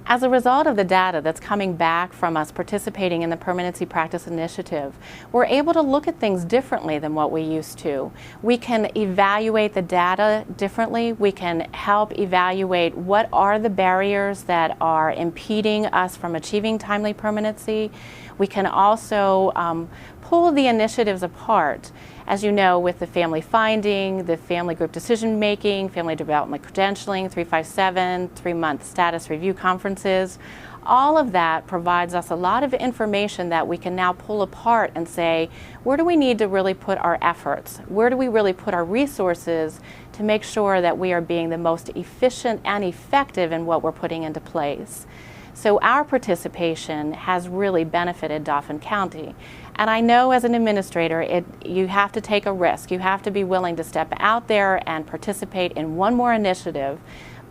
As a result of the data that's coming back from us participating in the Permanency Practice Initiative, we're able to look at things differently than what we used to. We can evaluate the data differently. We can help evaluate what are the barriers that are impeding us from achieving timely permanency. We can also pull the initiatives apart. As you know, with the family finding, the family group decision making, family development credentialing, 357, 3-month status review conferences, all of that provides us a lot of information that we can now pull apart and say, where do we need to really put our efforts? Where do we really put our resources to make sure that we are being the most efficient and effective in what we're putting into place? So our participation has really benefited Dauphin County. And I know as an administrator, you have to take a risk. You have to be willing to step out there and participate in one more initiative,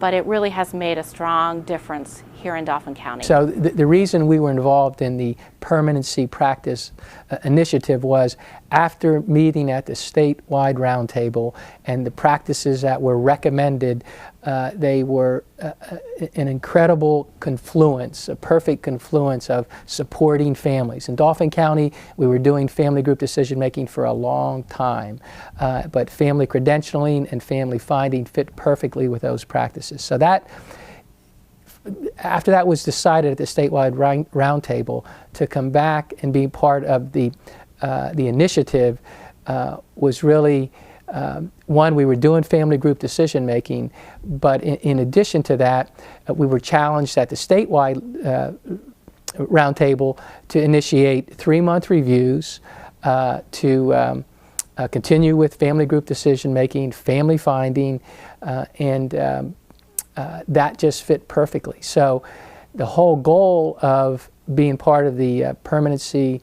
but it really has made a strong difference here in Dauphin County. So the reason we were involved in the Permanency Practice Initiative was after meeting at the statewide roundtable and the practices that were recommended, they were an incredible confluence, a perfect confluence of supporting families. In Dauphin County, we were doing family group decision making for a long time, but family credentialing and family finding fit perfectly with those practices. So that, after that was decided at the statewide roundtable, to come back and be part of the initiative was really, one, we were doing family group decision making, but in addition to that, we were challenged at the statewide roundtable to initiate 3-month reviews, to continue with family group decision making, family finding, and that just fit perfectly. So the whole goal of being part of the Permanency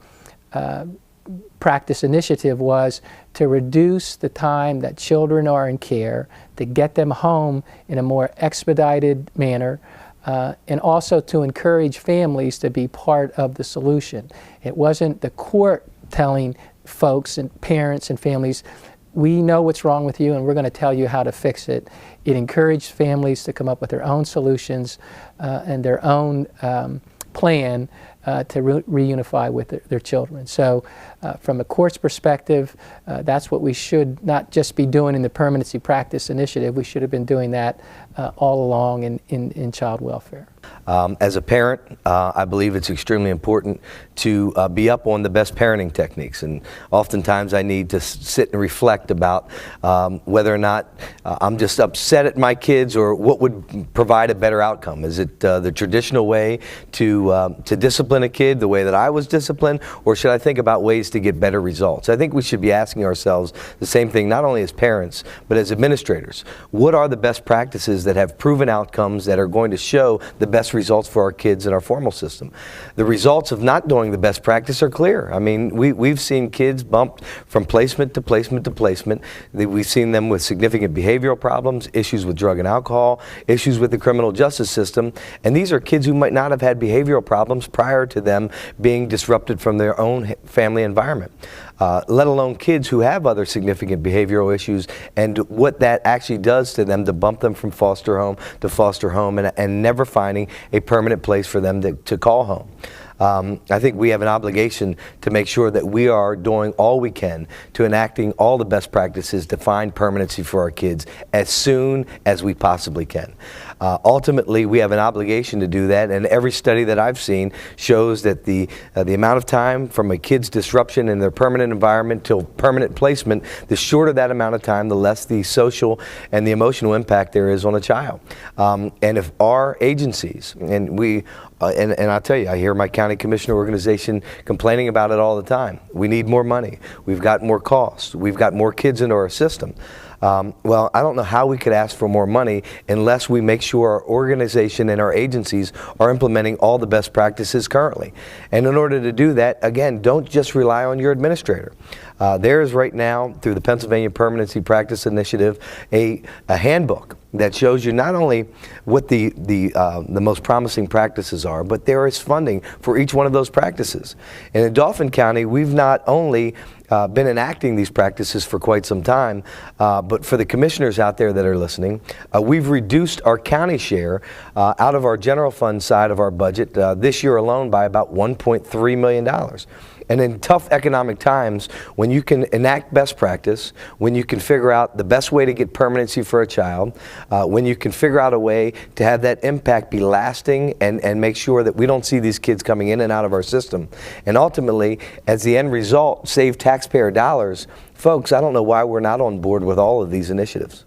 Practice Initiative was to reduce the time that children are in care, to get them home in a more expedited manner, and also to encourage families to be part of the solution. It wasn't the court telling folks and parents and families, we know what's wrong with you and we're going to tell you how to fix it. It encouraged families to come up with their own solutions and their own plan to reunify with their children. So from a court's perspective, that's what we should not just be doing in the Permanency Practice Initiative. We should have been doing that all along in child welfare. As a parent, I believe it's extremely important to be up on the best parenting techniques, and oftentimes I need to sit and reflect about whether or not I'm just upset at my kids or what would provide a better outcome. Is it the traditional way to discipline a kid the way that I was disciplined, or should I think about ways to get better results? I think we should be asking ourselves the same thing, not only as parents but as administrators. What are the best practices that have proven outcomes that are going to show the best results for our kids in our formal system? The results of not doing the best practice are clear. I mean, we've seen kids bumped from placement to placement to placement. We've seen them with significant behavioral problems, issues with drug and alcohol, issues with the criminal justice system, and these are kids who might not have had behavioral problems prior to them being disrupted from their own family environment. Let alone kids who have other significant behavioral issues and what that actually does to them to bump them from foster home to foster home and never finding a permanent place for them to call home. I think we have an obligation to make sure that we are doing all we can to enacting all the best practices to find permanency for our kids as soon as we possibly can. Ultimately, we have an obligation to do that, and every study that I've seen shows that the amount of time from a kid's disruption in their permanent environment till permanent placement, the shorter that amount of time, the less the social and the emotional impact there is on a child. And if our agencies, and I'll tell you, I hear my county commissioner organization complaining about it all the time. We need more money. We've got more costs. We've got more kids into our system. Well, I don't know how we could ask for more money unless we make sure our organization and our agencies are implementing all the best practices currently. And in order to do that, again, don't just rely on your administrator. There is right now, through the Pennsylvania Permanency Practice Initiative, a handbook that shows you not only what the most promising practices are, but there is funding for each one of those practices. And in Dauphin County, we've not only been enacting these practices for quite some time, but for the commissioners out there that are listening, we've reduced our county share out of our general fund side of our budget this year alone by about $1.3 million. And in tough economic times, when you can enact best practice, when you can figure out the best way to get permanency for a child, when you can figure out a way to have that impact be lasting and make sure that we don't see these kids coming in and out of our system, and ultimately, as the end result, save taxpayer dollars, folks, I don't know why we're not on board with all of these initiatives.